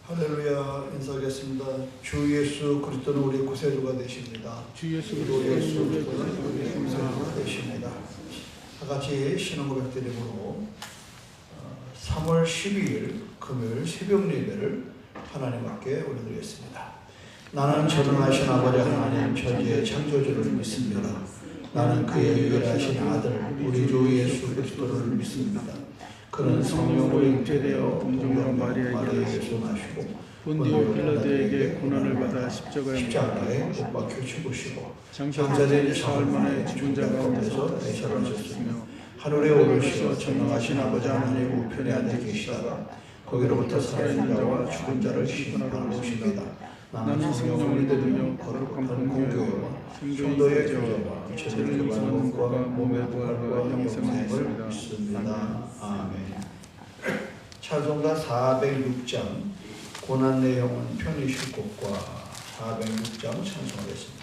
할렐루야. 인사하겠습니다. 주 예수 그리스도는 우리 구세주가 되십니다. 주 예수 그리스도는 우리 구세주가 되십니다. 다 같이 신앙 고백 드림으로 3월 12일 금요일 새벽 예배를 하나님 앞에 올려드리겠습니다. 나는 전능하신 아버지 하나님 천지의 창조주를 믿습니다. 나는 그의 유일하신 아들 우리 주 예수 그리스도를 믿습니다. 그는 성령으로 잉태되어 동정녀 마리아에게 나시고 본디오 빌라도에게 고난을 받아 십자가에 못 박혀 죽으시고 장사된 사흘 만에 죽은 자 가운데서 대사하셨으며 하늘에 오르시어 전능하신 아버지 하나님 우편에 앉아 계시다가 거기로부터 살아있는 자와 죽은 자를 심판하러 오십니다. 나는 성령을 믿으며 거룩한 공교회와 성도의 교제와 죄를 용서하는 것과 몸의 부활과 영생을 믿습니다. 아멘. 찬송가 406장 고난 내 영혼 편히 쉴 곳과 406장 찬송하겠습니다.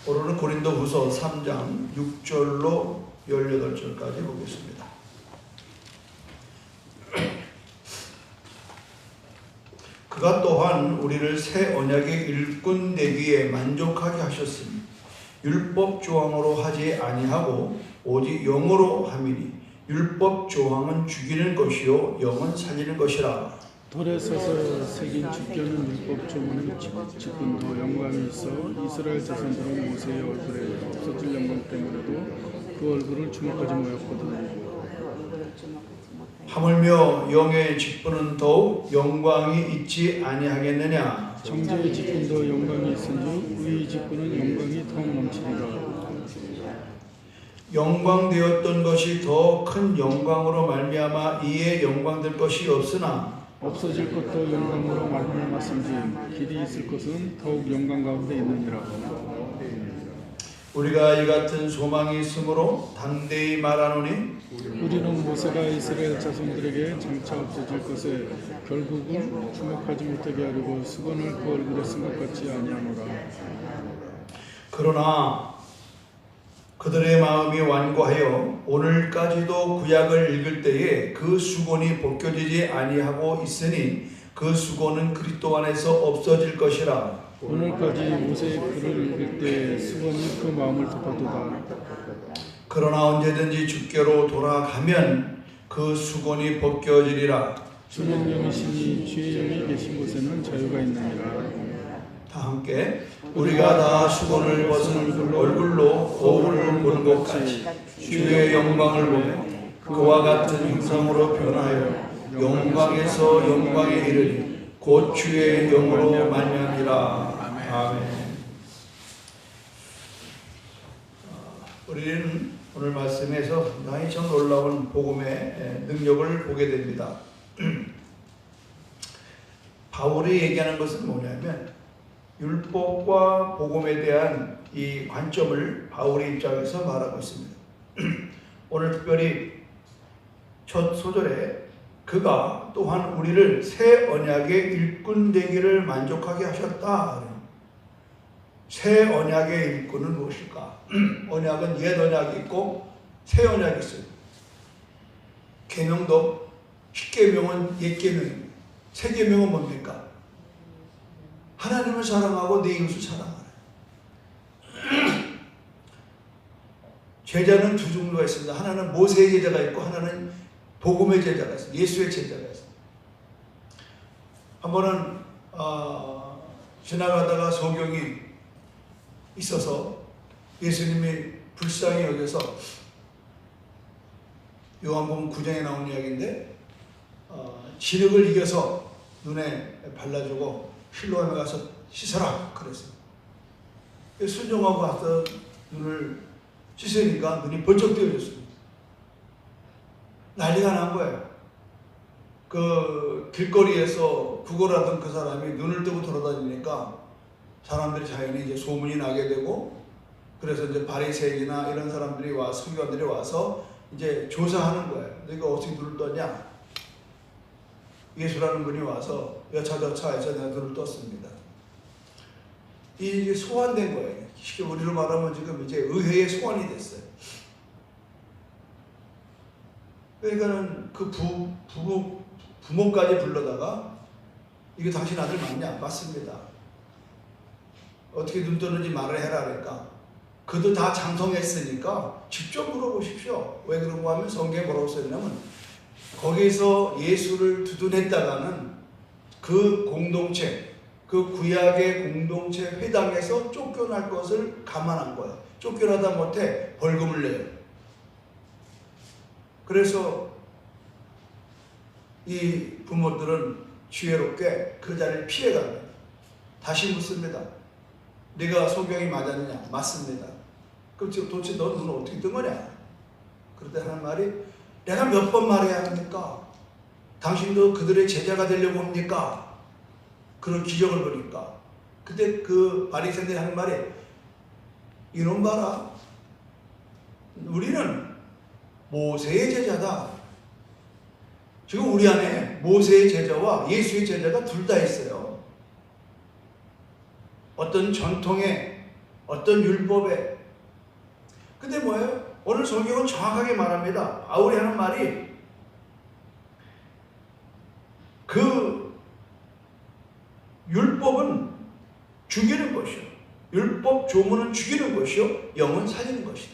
오늘은 고린도후서 3장 6절로 18절까지 보겠습니다. 그가 또한 우리를 새 언약의 일꾼 되기에 만족하게 하셨으니 율법 조항으로 하지 아니하고 오직 영으로 함이니 율법 조항은 죽이는 것이요 영은 살리는 것이라. 돌에 서서 새긴 주께는 율법 조문을 짓고 더 영광이 있어 이스라엘 자손들은 모세의 얼굴에 없어질 영광 때문에도 그 얼굴을 주목하지 못했거든. 하물며 영의 직분은 더욱 영광이 있지 아니하겠느냐. 정죄의 직분 더 영광이 있은즉 의의 직분은 영광이 더 넘치리라. 영광되었던 것이 더 큰 영광으로 말미암아 이에 영광될 것이 없으나 없어질 것도 영광으로 말미암았은지 길이 있을 것은 더욱 영광 가운데 있느니라. 우리가 이 같은 소망이 있으므로 당대히 말하노니 우리는 모세가 이스라엘 자손들에게 장차 없어질 것에 결국은 주목하지 못하게 하려고 수건을 그 얼굴에 쓴 것 같지 아니하노라. 그러나 그들의 마음이 완고하여 오늘까지도 구약을 읽을 때에 그 수건이 벗겨지지 아니하고 있으니 그 수건은 그리스도 안에서 없어질 것이라. 오늘까지 모세의 글을 읽을 때 수건이 그 마음을 덮어두다. 그러나 언제든지 주께로 돌아가면 그 수건이 벗겨지리라. 주는 영이시니 주의 영이 계신 곳에는 자유가 있느니라. 다 함께 우리가 다 수건을 벗은 얼굴로 거울을 보는 것 같이 주의 영광을 보며 그와 같은 형상으로 변하여 영광에서 영광에 이르니 곧 주의 영으로 말미암이라. 아멘. 우리는 오늘 말씀에서 상당히 참 놀라운 복음의 능력을 보게 됩니다. 바울이 얘기하는 것은 뭐냐면 율법과 복음에 대한 이 관점을 바울의 입장에서 말하고 있습니다. 오늘 특별히 첫 소절에 그가 또한 우리를 새 언약의 일꾼 되기를 만족하게 하셨다. 새 언약의 일꾼은 무엇일까? 언약은 옛 언약이 있고 새 언약이 있어요. 계명도 10계명은 옛 계명입니다. 새 계명은 뭡니까? 하나님을 사랑하고 내 이웃을 사랑하라. 제자는 두 종류가 있습니다. 하나는 모세의 제자가 있고 하나는 복음의 제자가 있습니다. 예수의 제자가 있습니다. 한 번은 지나가다가 소경이 있어서 예수님이 불쌍히 여겨서 요한복음 9장에 나온 이야기인데 진흙을 이겨서 눈에 발라주고 실로암에 가서 씻어라 그랬어요. 순종하고 가서 눈을 씻으니까 눈이 번쩍 뜨여졌습니다. 난리가 난 거예요. 그 길거리에서 구걸하던 그 사람이 눈을 뜨고 돌아다니니까 사람들이 자연히 이제 소문이 나게 되고, 그래서 이제 바리새인이나 이런 사람들이 와서, 서기관들이 와서 이제 조사하는 거예요. 내가 어떻게 눈을 떴냐? 예수라는 분이 와서 여차저차해서 내가 눈을 떴습니다. 이게 소환된 거예요. 쉽게 우리로 말하면 지금 이제 의회의 소환이 됐어요. 그러니까는 그 부모까지 불러다가 이게 당신 아들 맞냐? 맞습니다. 어떻게 눈 뜨는지 말을 해라 그러니까 그도 다 장성했으니까 직접 물어보십시오. 왜 그런가 하면 성경에 뭐라고 써있냐면 거기서 예수를 두둔했다가는 그 공동체, 그 구약의 공동체 회당에서 쫓겨날 것을 감안한 거예요. 쫓겨나다 못해 벌금을 내요. 그래서 이 부모들은 지혜롭게 그 자리를 피해갑니다. 다시 묻습니다. 네가 소경이 맞았느냐? 맞습니다. 그럼 도대체 너 눈을 어떻게 뜬 거냐? 그럴 때 하는 말이 내가 몇 번 말해야 합니까? 당신도 그들의 제자가 되려고 합니까? 그런 기적을 보니까 그때 그 바리새인들이 하는 말이 이놈 봐라. 우리는 모세의 제자다. 지금 우리 안에 모세의 제자와 예수의 제자가 둘 다 있어요. 어떤 전통에, 어떤 율법에. 근데 뭐예요? 오늘 성경은 정확하게 말합니다. 바울이 하는 말이 그 율법은 죽이는 것이요. 율법 조문은 죽이는 것이요. 영은 살리는 것이다.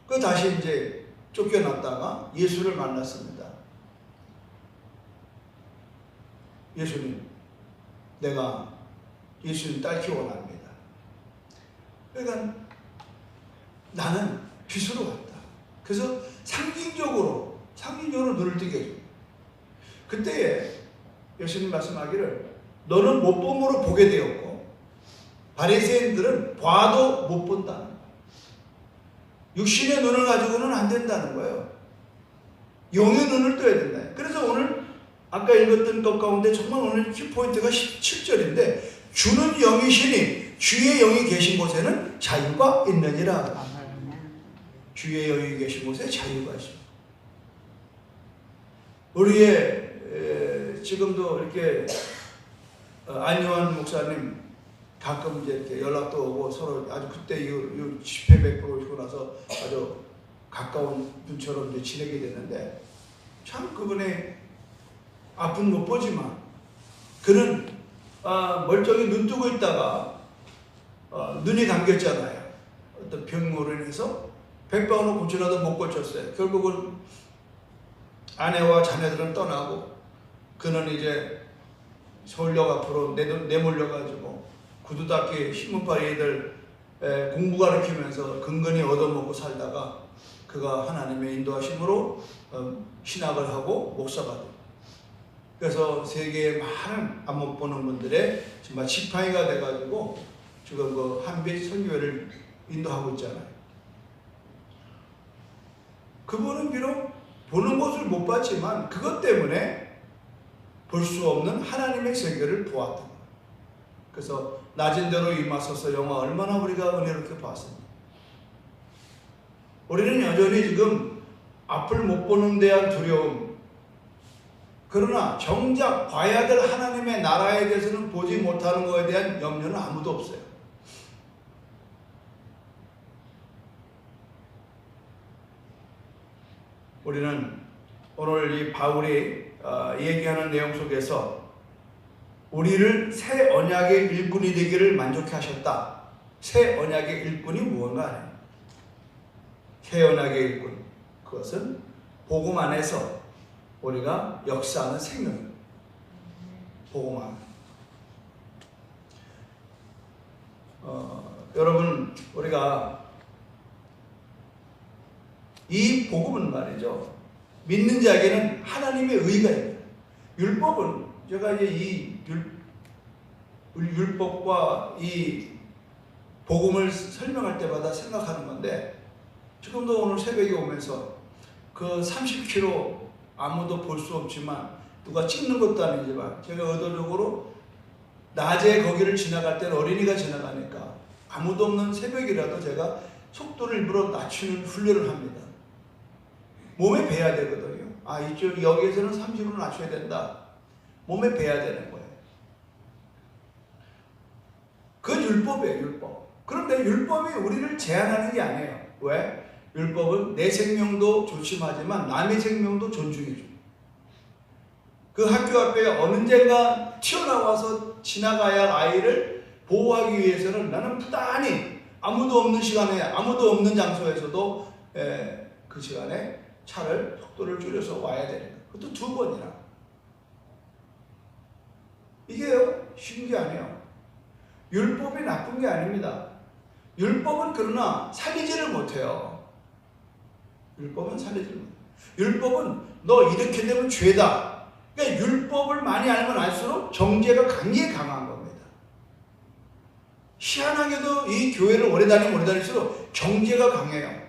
그 다시 이제 쫓겨났다가 예수를 만났습니다. 예수님, 내가 예수님 딸기 원합니다. 그러니까 나는 빚으로 왔다. 그래서 상징적으로 눈을 뜨게 해줘. 그때에 예수님 말씀하기를 너는 못 봄으로 보게 되었고 바리새인들은 봐도 못 본다는 거예요. 육신의 눈을 가지고는 안 된다는 거예요. 영의 눈을 떠야 된다. 그래서 오늘 아까 읽었던 것 가운데 정말 오늘 키포인트가 17절인데 주는 영이시니 주의 영이 계신 곳에는 자유가 있느니라. 주의 영이 계신 곳에 자유가 있습니다. 우리의 지금도 이렇게 안요한 목사님 가끔 이제 이렇게 연락도 오고 서로 아주 그때 이 집회 베풀어 오시고 나서 아주 가까운 분처럼 이제 지내게 됐는데, 참 그분의 아픈 못 보지만 그는 멀쩡히 눈 뜨고 있다가 눈이 감겼잖아요. 어떤 병으로 인해서 백방으로 고치라도 못 고쳤어요. 결국은 아내와 자녀들은 떠나고 그는 이제 서울역 앞으로 내몰려가지고 구두 닦기 신문파리들 공부 가르치면서 근근히 얻어먹고 살다가 그가 하나님의 인도하심으로 신학을 하고 목사가 됩니다. 그래서 세계의 많은 안 못 보는 분들의 정말 지팡이가 돼가지고 지금 그 한빛 선교회를 인도하고 있잖아요. 그분은 비록 보는 것을 못 봤지만 그것 때문에 볼 수 없는 하나님의 세계를 보았던 거예요. 그래서 낮은 대로 임하소서 영화 얼마나 우리가 은혜롭게 봤습니다. 우리는 여전히 지금 앞을 못 보는 데한 두려움, 그러나 정작 봐야 될 하나님의 나라에 대해서는 보지 못하는 것에 대한 염려는 아무도 없어요. 우리는 오늘 이 바울이 얘기하는 내용 속에서 우리를 새 언약의 일꾼이 되기를 만족해 하셨다. 새 언약의 일꾼이 무언가 아니에요. 새 언약의 일꾼, 그것은 복음 안에서 우리가 역사하는 생명, 복음 안에. 여러분, 우리가 이 복음은 말이죠, 믿는 자에게는 하나님의 의가 있어요. 율법은 제가 이제 이 율법과 이 복음을 설명할 때마다 생각하는 건데, 지금도 오늘 새벽에 오면서 그 30km 아무도 볼 수 없지만 누가 찍는 것도 아니지만 제가 의도적으로 낮에 거기를 지나갈 때는 어린이가 지나가니까 아무도 없는 새벽이라도 제가 속도를 일부러 낮추는 훈련을 합니다. 몸에 배야 되거든요. 이쪽 여기에서는 30으로 낮춰야 된다. 몸에 배야 되는 거예요. 그건 율법이에요, 율법. 그런데 율법이 우리를 제한하는 게 아니에요. 왜? 율법은 내 생명도 조심하지만 남의 생명도 존중해줘. 그 학교 앞에 언젠가 튀어나와서 지나가야 할 아이를 보호하기 위해서는 나는 부단히 아무도 없는 시간에, 아무도 없는 장소에서도 그 시간에 차를 속도를 줄여서 와야 되는 거예요. 그것도 2번이나. 이게요, 쉬운 게 아니에요. 율법이 나쁜 게 아닙니다. 율법은 그러나 살리지를 못해요. 율법은 살리지를 못해요. 율법은 너 이렇게 되면 죄다. 그러니까 율법을 많이 알면 알수록 정죄가 강하게 강한 겁니다. 희한하게도 이 교회를 오래 다닐수록 정죄가 강해요.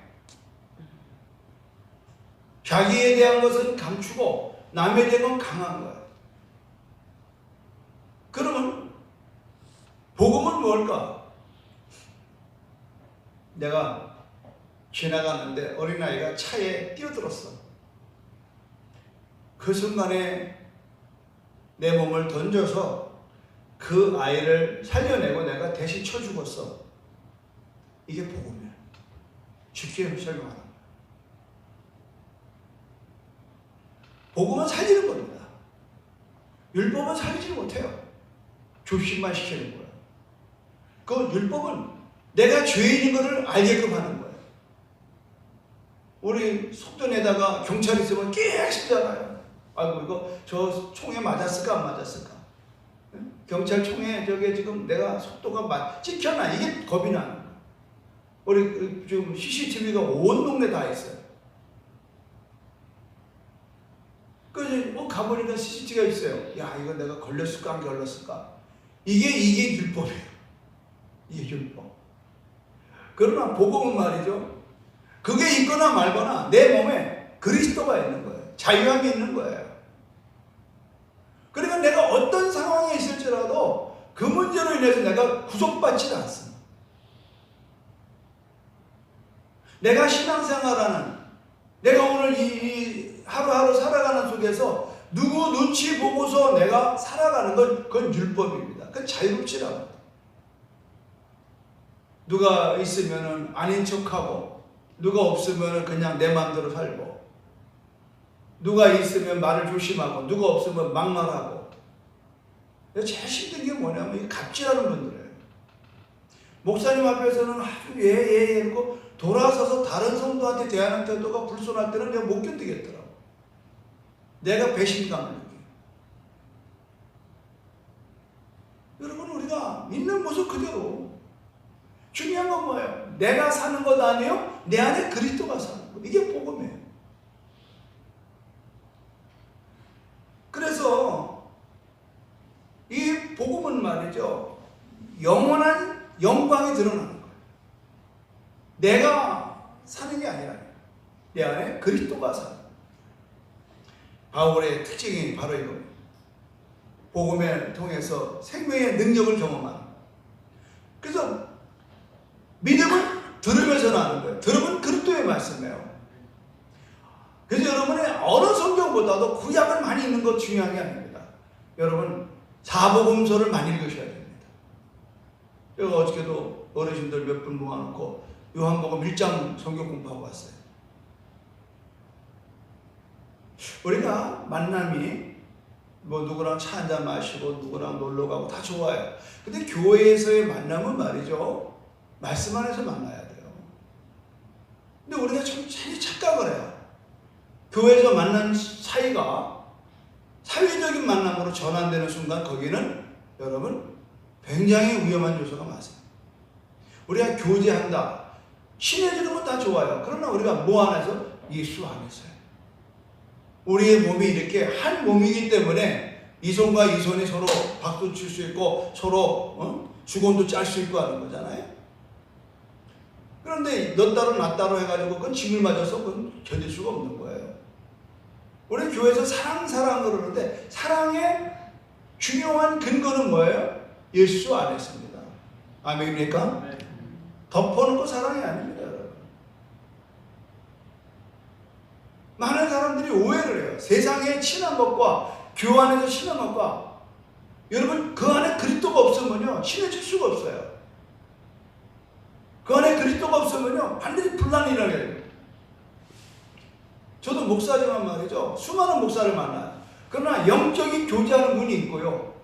자기에 대한 것은 감추고 남에 대한 건 강한 거예요. 그러면 복음은 뭘까? 내가 지나가는데 어린아이가 차에 뛰어들었어. 그 순간에 내 몸을 던져서 그 아이를 살려내고 내가 대신 쳐 죽었어. 이게 복음이야. 쉽게 설명하는 거야. 복음은 살리는 겁니다. 율법은 살리지 못해요. 조심만 시키는 거야. 그 율법은 내가 죄인인 것을 알게끔 하는 거예요. 우리 속도 내다가 경찰 있으면 깨끗이잖아요. 아이고 이거 저 총에 맞았을까 안 맞았을까? 경찰 총에 저게 지금 내가 속도가 찍혔나? 이게 겁이 나는 거예요. 우리 지금 CCTV가 온 동네 다 있어요. 그래서 가보니까 CCTV가 있어요. 야, 이거 내가 걸렸을까 안 걸렸을까? 이게 율법이에요. 이게 율법. 그러나 복음은 말이죠, 그게 있거나 말거나 내 몸에 그리스도가 있는 거예요. 자유함이 있는 거예요. 그러니까 내가 어떤 상황에 있을지라도 그 그 문제로 인해서 내가 구속받지 않습니다. 내가 신앙생활하는, 내가 오늘 이 하루하루 살아가는 속에서 누구 눈치 보고서 내가 살아가는 건 그건 율법입니다. 그건 자유롭지라고. 누가 있으면은 아닌 척하고, 누가 없으면은 그냥 내 마음대로 살고, 누가 있으면 말을 조심하고, 누가 없으면 막말하고. 제일 힘든 게 뭐냐면 이 갑질하는 분들이에요. 목사님 앞에서는 아주 예 이러고 돌아서서 다른 성도한테 대하는 태도가 불손할 때는 내가 못 견디겠더라고. 내가 배신감을 느껴요. 여러분, 우리가 있는 모습 그대로. 중요한 건 뭐예요? 내가 사는 것 아니에요? 내 안에 그리스도가 사는 것. 이게 복음이에요. 그래서 이 복음은 말이죠, 영원한 영광이 드러나는 거예요. 내가 사는 게 아니라 내 안에 그리스도가 사는 거예요. 바울의 특징이 바로 이겁니다. 복음을 통해서 생명의 능력을 경험하는 거예요. 그래서 믿음은 들으면서 나는 거예요. 들으면 그리스도의 말씀이에요. 그래서 여러분의 어느 성경보다도 구약을 많이 읽는 것 중요한 게 아닙니다. 여러분, 사복음서를 많이 읽으셔야 됩니다. 제가 어저께도 어르신들 몇 분 모아놓고 요한복음 1장 성경 공부하고 왔어요. 우리가 만남이 뭐 누구랑 차 한잔 마시고 누구랑 놀러 가고 다 좋아요. 근데 교회에서의 만남은 말이죠, 말씀 안에서 만나야 돼요. 근데 우리가 참 착각을 해요. 교회에서 만난 사이가 사회적인 만남으로 전환되는 순간 거기는 여러분 굉장히 위험한 요소가 많습니다. 우리가 교제한다, 친해지는 건 다 좋아요. 그러나 우리가 뭐 안에서? 예수 안에서요. 우리의 몸이 이렇게 한 몸이기 때문에 이 손과 이 손이 서로 박수 칠 수 있고 서로 주곤도 짤 수 있고 하는 거잖아요. 그런데 너 따로 나 따로 해가지고 그건 징을 맞아서 그건 견딜 수가 없는 거예요. 우리 교회에서 사랑 그러는데 사랑의 중요한 근거는 뭐예요? 예수 안에 있습니다. 아멘입니까? 네. 덮어놓고 사랑이 아닙니다, 여러분. 많은 사람들이 오해를 해요. 세상에 친한 것과 교회 안에서 친한 것과, 여러분 그 안에 그리스도가 없으면요 친해질 수가 없어요. 그 안에 그리스도가 없으면요 반드시 분란이 일어나요. 저도 목사지만 말이죠, 수많은 목사를 만나요. 그러나 영적인 교제하는 분이 있고요,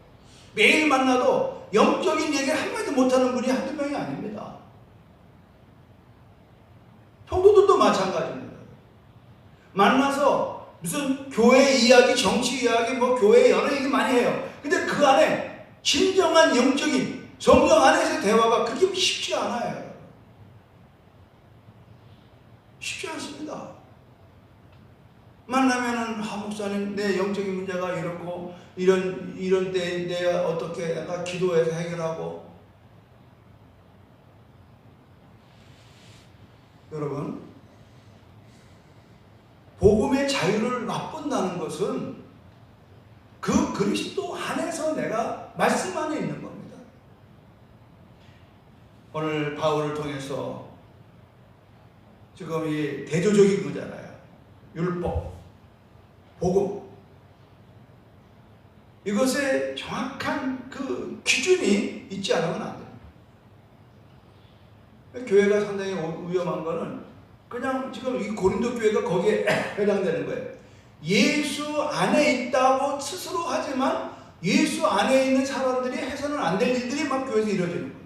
매일 만나도 영적인 얘기를 한마디 못하는 분이 한두 명이 아닙니다. 성도들도 마찬가지입니다. 만나서 무슨 교회 이야기, 정치 이야기, 뭐 교회 여러 얘기 많이 해요. 근데 그 안에 진정한 영적인 성령 안에서의 대화가 그렇게 쉽지가 않아요. 쉽지 않습니다. 만나면은 목사님 내 영적인 문제가 이렇고 이런 때 내가 어떻게 내가 기도해서 해결하고. 여러분, 복음의 자유를 맛본다는 것은 그 그리스도 안에서 내가 말씀 안에 있는 겁니다. 오늘 바울을 통해서 지금 이 대조적인 거잖아요. 율법, 복음, 이것에 정확한 그 기준이 있지 않으면 안 돼요. 교회가 상당히 위험한 거는 그냥 지금 이 고린도 교회가 거기에 해당되는 거예요. 예수 안에 있다고 스스로 하지만 예수 안에 있는 사람들이 해서는 안 될 일들이 막 교회에서 이루어지는 거예요.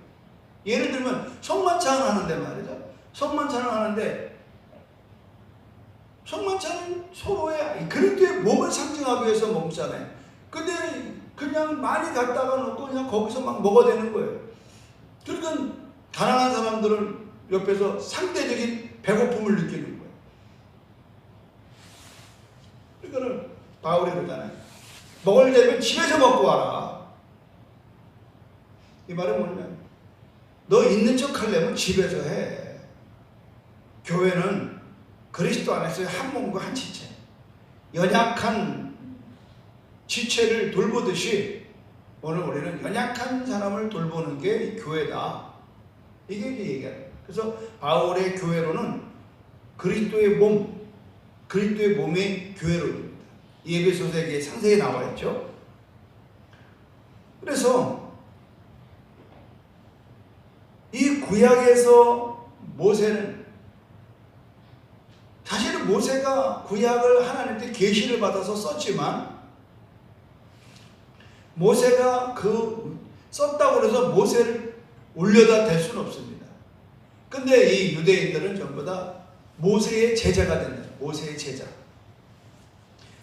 예를 들면 성만찬을 하는데 말이죠. 성만찬을 하는데 성만찬은 서로의 그리스도의 몸을 상징하기 위해서 먹잖아요. 근데 그냥 많이 갖다가 놓고 그냥 거기서 막 먹어대는 거예요. 그러니까 가난한 사람들은 옆에서 상대적인 배고픔을 느끼는 거예요. 그러니까 바울이 그러잖아요. 먹을 때면 집에서 먹고 와라. 이 말은 뭐냐면 너 있는 척 하려면 집에서 해. 교회는 그리스도 안에서의 한 몸과 한 지체, 연약한 지체를 돌보듯이 오늘 우리는 연약한 사람을 돌보는 게 교회다. 이게 이제 얘기해요. 그래서 바울의 교회로는 그리스도의 몸, 그리스도의 몸의 교회로입니다. 에베소서에 상세히 나와 있죠. 그래서 이 구약에서 모세는 사실은 모세가 구약을 하나님께 계시를 받아서 썼지만 모세가 썼다고 해서 모세를 올려다 댈 수는 없습니다. 근데 이 유대인들은 전부 다 모세의 제자가 된다. 모세의 제자.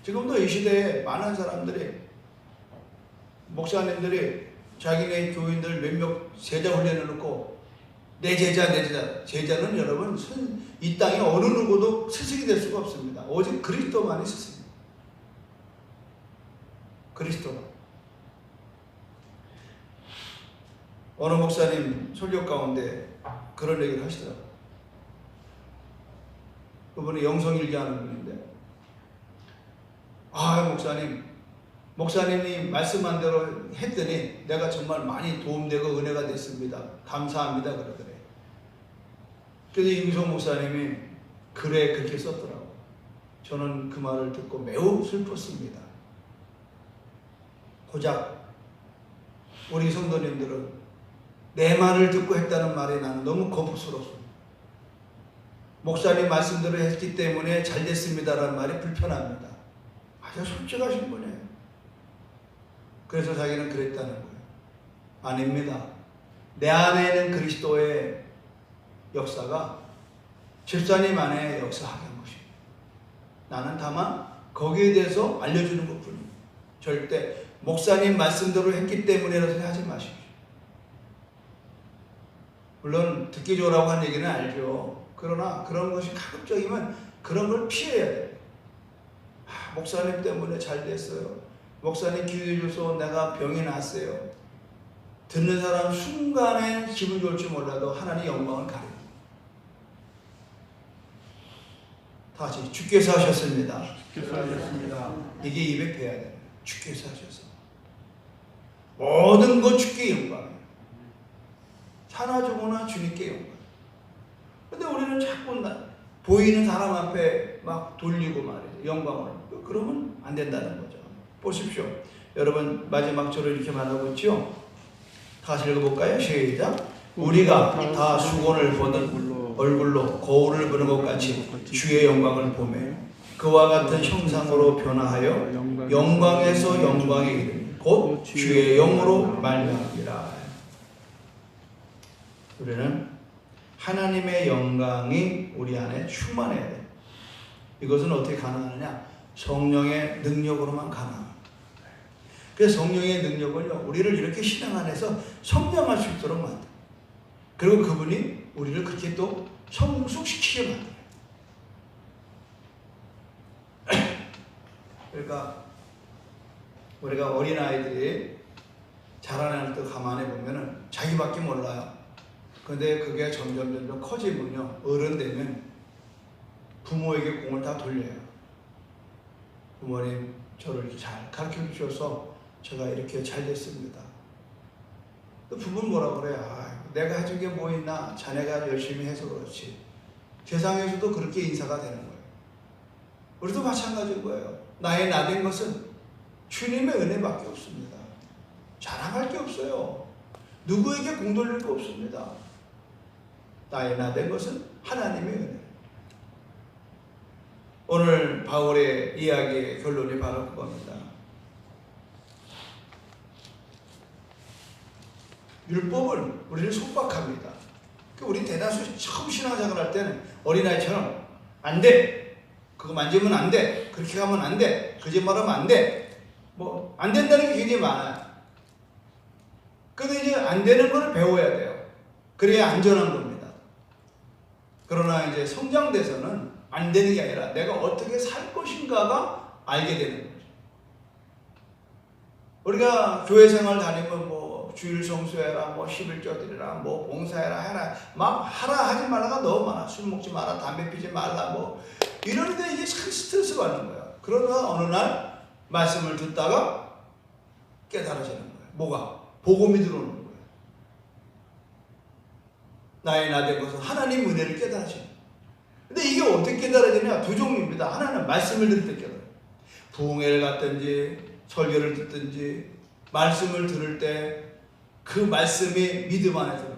지금도 이 시대에 많은 사람들이, 목사님들이 자기네 교인들 몇몇 제자 훈련해놓고 내 제자, 내 제자. 제자는 여러분 이 땅에 어느 누구도 스승이 될 수가 없습니다. 오직 그리스도만이 스승입니다. 그리스도만. 어느 목사님 설교 가운데 그런 얘기를 하시더라고요. 그분이 영성일기 하는 분인데, 목사님이 말씀한 대로 했더니 내가 정말 많이 도움되고 은혜가 됐습니다. 감사합니다. 그러더래. 그래서 이유성 목사님이 글에 그렇게 썼더라고요. 저는 그 말을 듣고 매우 슬펐습니다. 고작 우리 성도님들은 내 말을 듣고 했다는 말이 나는 너무 거북스럽습니다. 목사님 말씀대로 했기 때문에 잘 됐습니다라는 말이 불편합니다. 아주 솔직하신 분이에요. 그래서 자기는 그랬다는 거예요. 아닙니다. 내 안에는 그리스도의 역사가 집사님 안에 역사하게 한 것입니다. 나는 다만 거기에 대해서 알려주는 것뿐입니다. 절대 목사님 말씀대로 했기 때문이라서 하지 마십시오. 물론 듣기 좋으라고 한 얘기는 알죠. 그러나 그런 것이 가급적이면 그런 걸 피해야 돼요. 목사님 때문에 잘 됐어요. 목사님 기도해 줘서 내가 병이 났어요. 듣는 사람 순간에 기분 좋을지 몰라도 하나님 영광을 가립니다. 다시 주께서 하셨습니다. 주께서 하셨습니다. 이게 입에 배야 돼요. 주께서 하셔서 모든 것 주께 영광이에요. 사나주거나 주님께 영광. 근데 우리는 자꾸 보이는 사람 앞에 막 돌리고 말이죠. 영광을. 그러면 안 된다는 거죠. 보십시오. 여러분 마지막 절을 이렇게 말하고 있죠. 다시 읽어볼까요? 시작. 우리가 다 수건을 보는 얼굴로 거울을 보는 것 같이 주의 영광을 보며 그와 같은 형상으로 변화하여 영광에서 영광에 이르니 곧 주의 영으로 말미암이라. 우리는 하나님의 영광이 우리 안에 충만해야 돼요. 이것은 어떻게 가능하느냐? 성령의 능력으로만 가능합니다. 그래서 성령의 능력은요, 우리를 이렇게 신앙 안에서 성장할 수 있도록 만들어요. 그리고 그분이 우리를 그렇게 또 성숙시키게 만들어요. 그러니까 우리가 어린아이들이 자라나는 때 가만히 보면은 자기밖에 몰라요. 근데 그게 점점 커지면요, 어른 되면 부모에게 공을 다 돌려요. 부모님 저를 잘 가르쳐 주셔서 제가 이렇게 잘 됐습니다. 부모는 뭐라고 그래요? 내가 해준 게 뭐 있나? 자네가 열심히 해서 그렇지. 세상에서도 그렇게 인사가 되는 거예요. 우리도 마찬가지인 거예요. 나의 나된 것은 주님의 은혜밖에 없습니다. 자랑할 게 없어요. 누구에게 공 돌릴 거 없습니다. 나의 나된 것은 하나님의 은혜. 오늘 바울의 이야기의 결론이 바로 그겁니다. 율법은 우리를 속박합니다. 우리 대다수 처음 신앙생활 할 때는 어린아이처럼 안 돼. 그거 만지면 안 돼. 그렇게 가면 안 돼. 거짓말하면 안 돼. 뭐 안 된다는 게 굉장히 많아요. 근데 이제 안 되는 걸 배워야 돼요. 그래야 안전한 겁니다. 그러나 이제 성장돼서는 안 되는 게 아니라 내가 어떻게 살 것인가가 알게 되는 거죠. 우리가 교회 생활 다니면 뭐 주일 성수해라, 뭐 11조 드리라, 뭐 봉사해라, 해라. 막 하라 하지 말라가 너무 많아. 술 먹지 마라, 담배 피지 말라, 뭐 이러는데 이게 참 스트레스 받는 거야. 그러다가 어느 날 말씀을 듣다가 깨달아지는 거야. 뭐가? 복음이 들어오는 거예요. 나의 나된 것은 하나님 은혜를 깨달으시는 거예요. 근데 이게 어떻게 깨달아지냐? 두 종류입니다. 하나는 말씀을 들을 때 깨달아요. 부흥회를 갔든지 설교를 듣든지 말씀을 들을 때 그 말씀이 믿음 안에 들어요.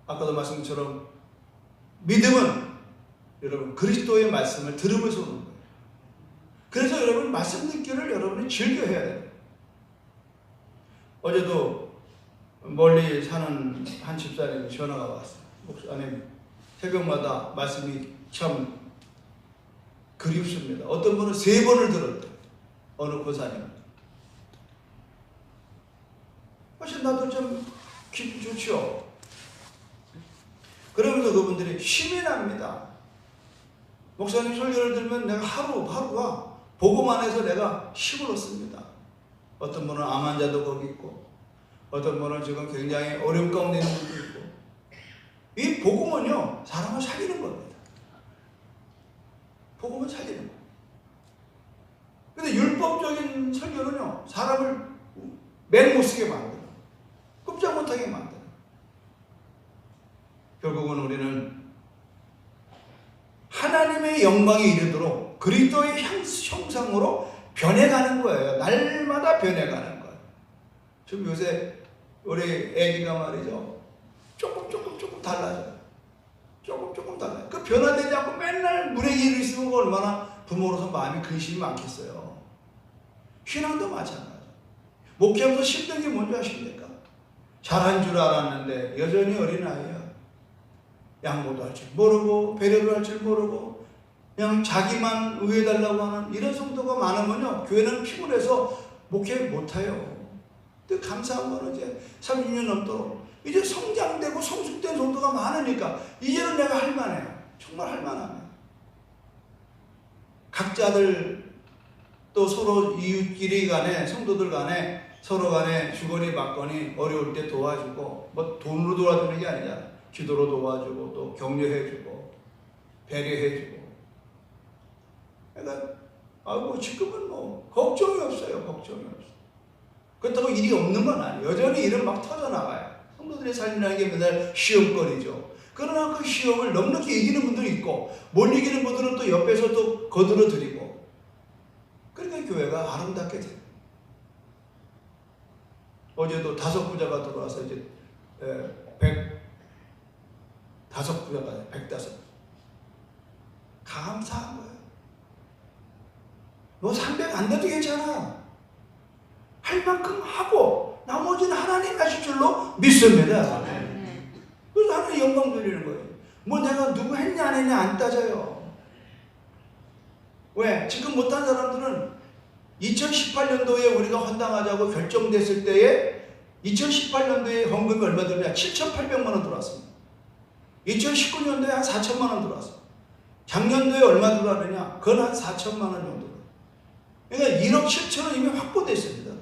아까도 말씀처럼 믿음은 여러분 그리스도의 말씀을 들으면서 오는 거예요. 그래서 여러분 말씀 듣기를 여러분이 즐겨해야 돼요. 어제도 멀리 사는 한 집사님이 전화가 왔어요. 목사님 새벽마다 말씀이 참 그립습니다. 어떤 분은 3번을 들었대요. 어느 고사님. 사실 나도 좀 기분 좋죠. 그러면서 그분들이 힘이 납니다. 목사님 설교를 들으면 내가 하루가 복음 안에서 내가 힘을 얻습니다. 어떤 분은 암 환자도 거기 있고 어떤 분은 지금 굉장히 어려움 가운데 있는 분도 있고 이 복음은요 사람을 살리는 겁니다. 복음은 살리는 거예요. 근데 율법적인 설교는요 사람을 맹 못 쓰게 만들어요. 꼼짝 못하게 만들어요. 결국은 우리는 하나님의 영광에 이르도록 그리스도의 형상으로 변해가는 거예요. 날마다 변해가는 거예요. 지금 요새 우리 애기가 말이죠. 조금 달라져요. 조금 달라요. 그 변화되지 않고 맨날 물에 일을 있으면 얼마나 부모로서 마음이 근심이 많겠어요. 신앙도 마찬가지. 목회하면서 힘든 게 뭔지 아십니까? 잘한 줄 알았는데 여전히 어린아이야. 양보도 할 줄 모르고 배려도 할 줄 모르고 그냥 자기만 의해달라고 하는 이런 성도가 많으면요 교회는 피곤해서 목회 못해요. 근데 감사한 거는 이제 30년 넘도록 이제 성장되고 성숙된 성도가 많으니까 이제는 내가 할만해요. 정말 할만합니다. 각자들 또 서로 이웃끼리 간에 성도들 간에 서로 간에 주거니 받거니 어려울 때 도와주고 뭐 돈으로 도와주는 게 아니잖아. 기도로 도와주고 또 격려해주고 배려해주고. 그러니까 지금은 뭐 걱정이 없어요. 걱정이 없어. 그렇다고 일이 없는 건 아니에요. 여전히 일은 막 터져나가요. 성도들의 삶이라는 게 맨날 시험거리죠. 그러나 그 시험을 넉넉히 이기는 분들이 있고 못 이기는 분들은 또 옆에서 또 거들어드리고 그러니까 교회가 아름답게 돼요. 어제도 5부자가 들어와서 이제 5부자가 105. 감사한 거예요. 너 300 안 돼도 괜찮아. 할 만큼 하고 나머지는 하나님 하실 줄로 믿습니다. 그래서 하나님 영광 돌리는 거예요. 뭐 내가 누구 했냐 안 했냐 안 따져요. 왜? 지금 못한 사람들은 2018년도에 우리가 헌당하자고 결정됐을 때에 2018년도에 헌금이 얼마 들었냐? 7,800만 원 들어왔습니다. 2019년도에 한 4천만 원 들어왔어요. 작년도에 얼마 들어왔느냐? 그건 한 4천만 원 정도. 그러니까 1억 7천원 이미 확보됐습니다.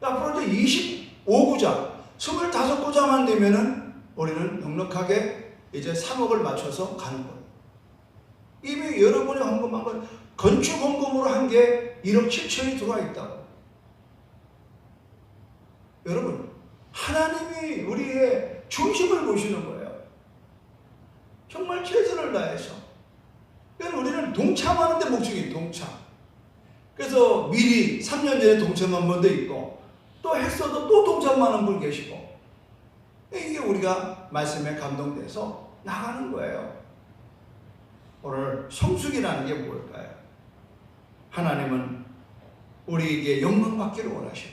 앞으로 이제 25구자, 25구자만 되면은 우리는 넉넉하게 이제 3억을 맞춰서 가는 거예요. 이미 여러분이 헌금한 건 건축 헌금으로 한 게 1억 7천이 들어와 있다고. 여러분, 하나님이 우리의 중심을 보시는 거예요. 정말 최선을 다해서. 그러니까 우리는 동참하는 데 목적이 동참. 그래서 미리 3년 전에 동참한 분도 있고 또 했어도 또 동참하는 분 계시고 이게 우리가 말씀에 감동돼서 나가는 거예요. 오늘 성숙이라는 게 뭘까요? 하나님은 우리에게 영광 받기를 원하셔요.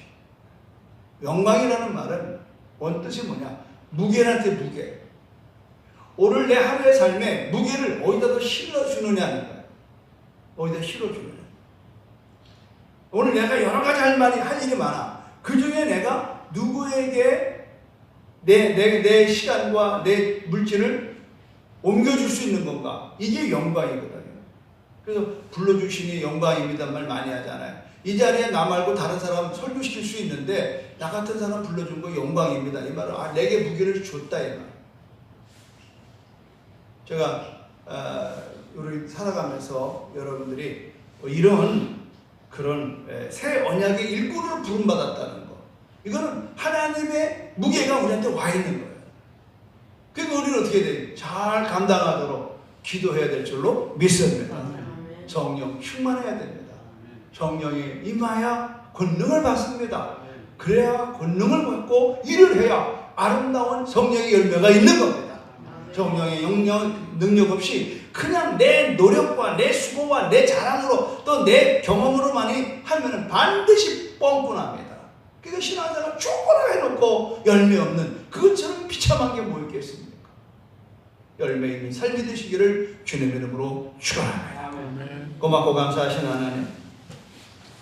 영광이라는 말은 원뜻이 뭐냐? 무게라는 뜻 무게. 오늘 내 하루의 삶에 무게를 어디다 더 실어주느냐는 거예요. 어디다 실어주느냐. 오늘 내가 여러 가지 할 일이 많아. 그 중에 내가 누구에게 내 시간과 내 물질을 옮겨줄 수 있는 건가? 이게 영광이거든요. 그래서 불러주시니 영광입니다 말 많이 하잖아요. 이 자리에 나 말고 다른 사람 설교시킬 수 있는데 나 같은 사람 불러준 거 영광입니다. 이 말은 내게 무게를 줬다 이 말. 제가 우리 살아가면서 여러분들이 이런 그런 새 언약의 일꾼으로 부름받았다는 거. 이거는 하나님의 무게가 우리한테 와 있는 거예요. 그러니까 우리는 어떻게 해야 돼요? 잘 감당하도록 기도해야 될 줄로 믿습니다. 성령 충만해야 됩니다. 성령이 임하여 권능을 받습니다. 그래야 권능을 받고 일을 해야 아름다운 성령의 열매가 있는 겁니다. 성령의 능력 없이 그냥 내 노력과 내 수고와 내 자랑으로 또 내 경험으로만이 하면은 반드시 뻥뿐합니다. 그러니까 신앙생활 죽어라 해놓고 열매 없는 그것처럼 비참한 게 뭐 있겠습니까? 열매 있는 삶이 되시기를 주님의 이름으로 축원합니다. 고맙고 감사하신 하나님,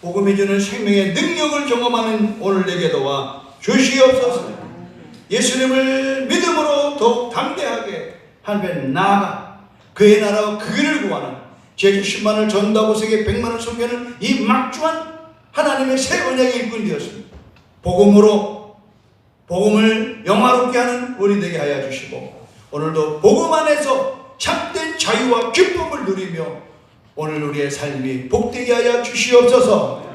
복음이 주는 생명의 능력을 경험하는 오늘 내게 도와 주시옵소서. 예수님을 믿음으로 더욱 담대하게 한편 나아가 그의 나라와 그 길을 구하는 제주 10만을 전도하고 세계 100만을 섬기는 이 막중한 하나님의 새 언약의 일꾼이 되었습니다. 복음을 영화롭게 하는 우리 되게 하여 주시고, 오늘도 복음 안에서 참된 자유와 기쁨을 누리며 오늘 우리의 삶이 복되게 하여 주시옵소서.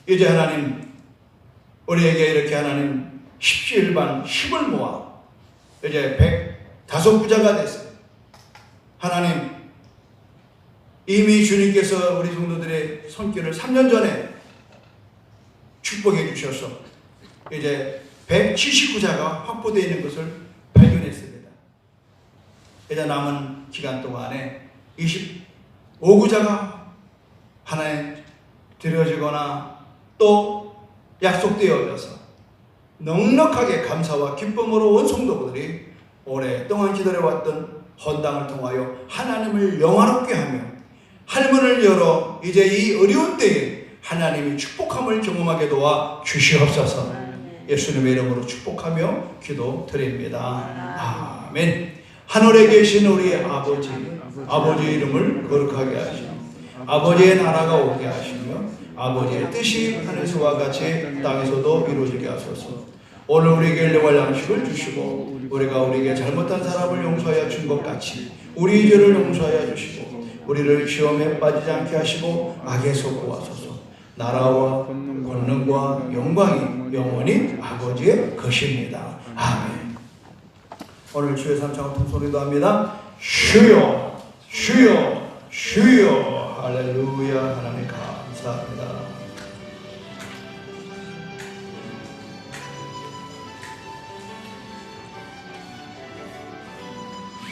이제 하나님, 우리에게 이렇게 하나님 십시일반 힘을 모아 이제 105부자가 됐어요. 하나님, 이미 주님께서 우리 성도들의 손길을 3년 전에 축복해 주셔서 이제 179자가 확보되어 있는 것을 발견했습니다. 이제 남은 기간 동안에 25구자가 하나에 드려지거나 또 약속되어져서 넉넉하게 감사와 기쁨으로 온 성도들이 오랫동안 기다려왔던 헌당을 통하여 하나님을 영화롭게 하며 할문을 열어 이제 이 어려운 때에 하나님이 축복함을 경험하게 도와 주시옵소서. 예수님의 이름으로 축복하며 기도드립니다. 아멘. 하늘에 계신 우리 아버지의 이름을 거룩하게 하시며 아버지의 나라가 오게 하시며 아버지의 뜻이 하늘에서와 같이 땅에서도 이루어지게 하소서. 오늘 우리에게 일용할 양식을 주시고 우리가 우리에게 잘못한 사람을 용서하여 준 것 같이 우리 죄를 용서하여 주시고 우리를 시험에 빠지지 않게 하시고 악에서 구하소서. 나라와 권능과 영광이 영원히 아버지의 것입니다. 아멘. 오늘 주의 삼창을 통소리도 합니다. 주여 주여 주여. 할렐루야. 하나님 감사합니다.